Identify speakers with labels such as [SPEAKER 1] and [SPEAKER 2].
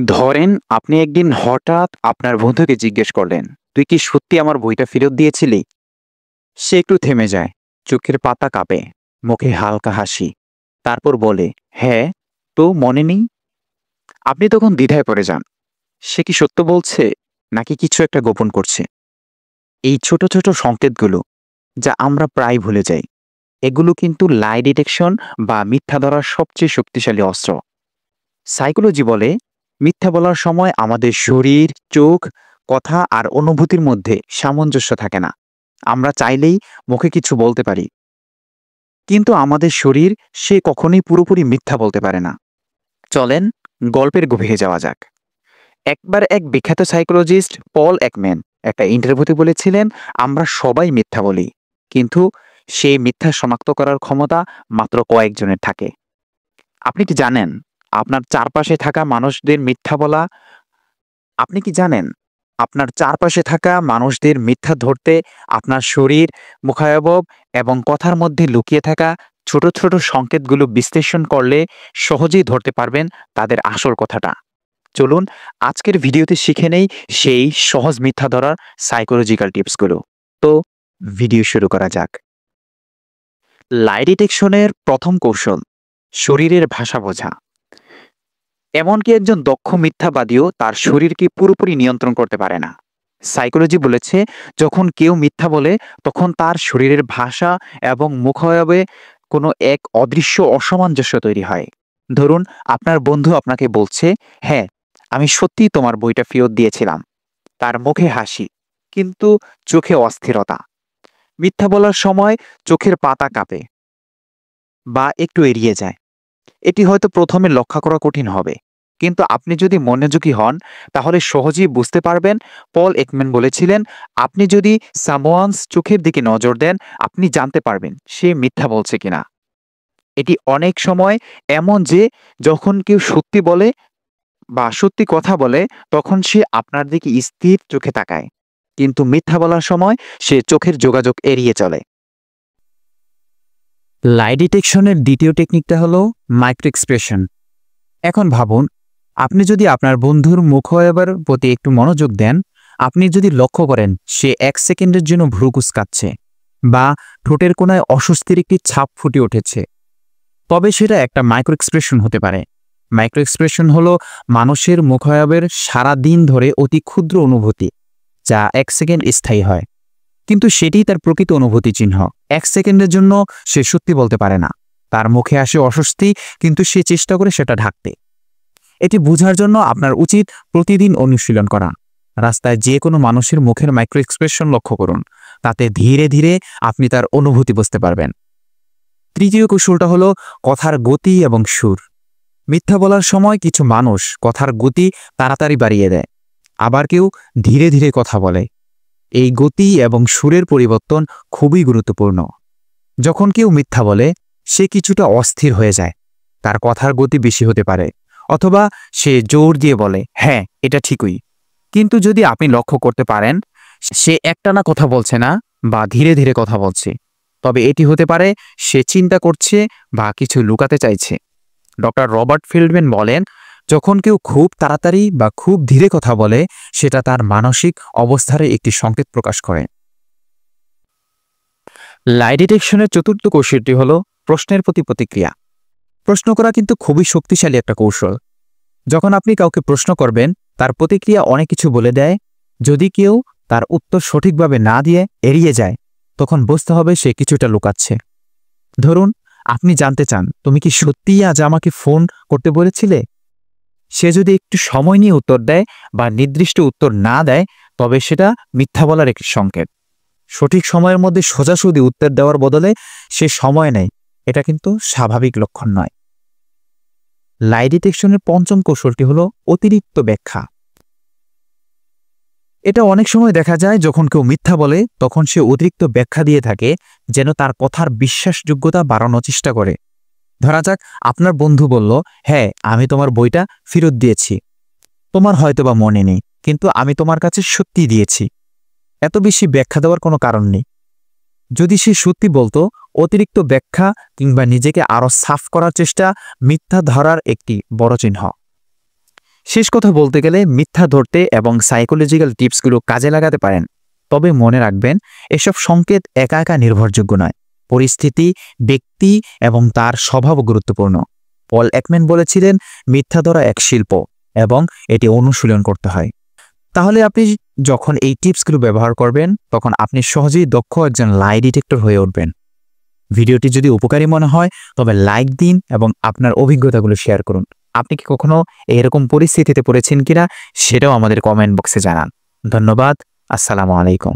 [SPEAKER 1] ধরেন আপনি একদিন হঠাৎ আপনার বন্ধুকে জিজ্ঞেস করলেন, "তুই কি সত্যি আমার বইটা ফেরত দিয়েছিলি?" সে একটু থেমে যায়, চোখের পাতা কাঁপে, মুখে হালকা হাসি। তারপর বলে, "হ্যাঁ, তো মনে নেই?" আপনি তখন দ্বিধায় পড়ে যান। সে কি সত্য বলছে নাকি কিছু একটা গোপন করছে? এই ছোট, ছোট সংকেতগুলো যা আমরা প্রায় ভুলে যাই, এগুলো কিন্তু লাই ডিটেকশন বা মিথ্যা ধরার সবচেয়ে শক্তিশালী অস্ত্র। সাইকোলজি বলে মিথ্যা বলার সময় আমাদের শরীর, চোখ, কথা আর অনুভূতির মধ্যে সামঞ্জস্য থাকে না। আমরা চাইলেই মুখে কিছু বলতে পারি, কিন্তু আমাদের শরীর সে কখনোই পুরোপুরি মিথ্যা বলতে পারে না। চলেন গল্পের গভীরে যাওয়া যাক। একবার এক বিখ্যাত সাইকোলজিস্ট পল একম্যান একটা ইন্টারভিউতে বলেছিলেন, আমরা সবাই মিথ্যা বলি, কিন্তু সেই মিথ্যা শনাক্ত করার ক্ষমতা মাত্র কয়েকজনের থাকে। আপনি কি জানেন আপনার চারপাশে থাকা মানুষদের মিথ্যা বলা আপনি কি জানেন আপনার চারপাশে থাকা মানুষদের মিথ্যা ধরতে আপনার শরীর, মুখাবয়ব এবং কথার মধ্যে লুকিয়ে থাকা ছোট ছোট সংকেতগুলো বিশ্লেষণ করলে সহজেই ধরতে পারবেন তাদের আসল কথাটা। চলুন আজকের ভিডিওতে শিখে নেই সেই সহজ মিথ্যা ধরার সাইকোলজিক্যাল টিপসগুলো। তো ভিডিও শুরু করা যাক। লাই ডিটেকশনের প্রথম কৌশল শরীরের ভাষা বোঝা। এমনকি একজন দক্ষ মিথ্যাবাদীও তার শরীরকে পুরোপুরি নিয়ন্ত্রণ করতে পারে না। সাইকোলজি বলেছে, যখন কেউ মিথ্যা বলে তখন তার শরীরের ভাষা এবং মুখাবয়বে কোনো এক অদৃশ্য অসামঞ্জস্য তৈরি হয়। ধরুন আপনার বন্ধু আপনাকে বলছে, "হ্যাঁ, আমি সত্যিই তোমার বইটা ফেরত দিয়েছিলাম।" তার মুখে হাসি, কিন্তু চোখে অস্থিরতা। মিথ্যা বলার সময় চোখের পাতা কাঁপে বা একটু এড়িয়ে যায়। এটি হয়তো প্রথমে লক্ষ্য করা কঠিন হবে, কিন্তু আপনি যদি মনোযোগী হন তাহলে সহজেই বুঝতে পারবেন। পল একম্যান বলেছিলেন, আপনি যদি সামওয়ানস চোখের দিকে নজর দেন, আপনি জানতে পারবেন সে মিথ্যা বলছে কিনা। এটি অনেক সময় এমন যে যখন কেউ সত্যি বলে বা সত্যি কথা বলে তখন সে আপনার দিকে স্থির চোখে তাকায়, কিন্তু মিথ্যা বলার সময় সে চোখের যোগাযোগ এড়িয়ে চলে। লাই ডিটেকশনের দ্বিতীয় টেকনিকটা হলো মাইক্রো এক্সপ্রেশন। এখন ভাবুন, আপনি যদি আপনার বন্ধুর মুখাবয়বের প্রতি একটু মনোযোগ দেন, আপনি যদি লক্ষ্য করেন সে ১ সেকেন্ডের জন্য ভ্রু কুঁচকাচ্ছে বা ঠোঁটের কোণায় অস্বস্তির একটি ছাপ ফুটে উঠেছে, তবে সেটা একটা মাইক্রো এক্সপ্রেশন হতে পারে। মাইক্রো এক্সপ্রেশন হলো মানুষের মুখাবয়বের সারা দিন ধরে অতি ক্ষুদ্র অনুভূতি, যা ১ সেকেন্ড স্থায়ী হয়, কিন্তু সেটিই তার প্রকৃত অনুভূতি চিহ্ন। ১ সেকেন্ডের জন্য সে সত্যি বলতে পারে না, তার মুখে আসে অস্বস্তি, কিন্তু সে চেষ্টা করে সেটা ঢাকতে। এটি বোঝার জন্য আপনার উচিত প্রতিদিন অনুশীলন করা। রাস্তায় যে কোনো মানুষের মুখের মাইক্রো এক্সপ্রেশন লক্ষ্য করুন, তাতে ধীরে ধীরে আপনি তার অনুভূতি বুঝতে পারবেন। তৃতীয় কৌশলটা হলো কথার গতি এবং সুর। মিথ্যা বলার সময় কিছু মানুষ কথার গতি তাড়াতাড়ি বাড়িয়ে দেয়, আবার কেউ ধীরে ধীরে কথা বলে। এই গতি এবং সুরের পরিবর্তন খুবই গুরুত্বপূর্ণ। যখন কেউ মিথ্যা বলে সে কিছুটা অস্থির হয়ে যায়, তার কথার গতি বেশি হতে পারে, অথবা সে জোর দিয়ে বলে, "হ্যাঁ, এটা ঠিকই।" কিন্তু যদি আপনি লক্ষ্য করতে পারেন সে একটানা কথা বলছে না বা ধীরে ধীরে কথা বলছে, তবে এটি হতে পারে সে চিন্তা করছে বা কিছু লুকাতে চাইছে। ডক্টর রবার্ট ফিল্ডম্যান বলেন, যখন কেউ খুব তাড়াতাড়ি বা খুব ধীরে কথা বলে সেটা তার মানসিক অবস্থার একটি সংকেত প্রকাশ করে। লাই ডিটেকশনের চতুর্থ কৌশলটি হলো প্রশ্নের প্রতি প্রতিক্রিয়া। প্রশ্ন করা কিন্তু খুবই শক্তিশালী একটা কৌশল। যখন আপনি কাউকে প্রশ্ন করবেন, তার প্রতিক্রিয়া অনেক কিছু বলে দেয়। যদি কেউ তার উত্তর সঠিকভাবে না দিয়ে এড়িয়ে যায়, তখন বুঝতে হবে সে কিছুটা লুকাচ্ছে। ধরুন আপনি জানতে চান, "তুমি কি সত্যিই আজ আমাকে ফোন করতে বলেছিলে?" সে যদি একটু সময় নিয়ে উত্তর দেয় বা নির্দিষ্ট উত্তর না দেয়, তবে সেটা মিথ্যা বলার একটি সংকেত। সঠিক সময়ের মধ্যে সোজাসুজি উত্তর দেওয়ার বদলে সে সময় নেয়, এটা কিন্তু স্বাভাবিক লক্ষণ নয়। লাই ডিটেকশনের পঞ্চম কৌশলটি হলো অতিরিক্ত ব্যাখ্যা। এটা অনেক সময় দেখা যায় যখন কেউ মিথ্যা বলে তখন সে অতিরিক্ত ব্যাখ্যা দিয়ে থাকে, যেন তার কথার বিশ্বাসযোগ্যতা বাড়ানোর চেষ্টা করে। ধরা যাক আপনার বন্ধু বলল, "হ্যাঁ, আমি তোমার বইটা ফেরত দিয়েছি। তোমার হয়তোবা মনে নেই, কিন্তু আমি তোমার কাছে সত্যি দিয়েছি।" এত বেশি ব্যাখ্যা দেওয়ার কোনো কারণ নেই। যদি সে সত্যি বলতো, অতিরিক্ত ব্যাখ্যা কিংবা নিজেকে আরো সাফ করার চেষ্টা মিথ্যা ধরার একটি বড় চিহ্ন। শেষ কথা বলতে গেলে মিথ্যা ধরতে এবং সাইকোলজিক্যাল টিপসগুলো কাজে লাগাতে পারেন, তবে মনে রাখবেন এসব সংকেত একা একা নির্ভরযোগ্য নয়। পরিস্থিতি, ব্যক্তি এবং তার স্বভাবও গুরুত্বপূর্ণ। পল একম্যান বলেছিলেন, মিথ্যা ধরা এক শিল্প এবং এটি অনুশীলন করতে হয়। তাহলে আপনি যখন এই টিপসগুলো ব্যবহার করবেন তখন আপনি সহজেই দক্ষ একজন লাই ডিটেক্টর হয়ে উঠবেন। ভিডিওটি যদি উপকারী মনে হয় তবে লাইক দিন এবং আপনার অভিজ্ঞতাগুলো শেয়ার করুন। আপনি কি কখনো এরকম পরিস্থিতিতে পড়েছেন কিনা সেটাও আমাদের কমেন্ট বক্সে জানান। ধন্যবাদ। আসসালামু আলাইকুম।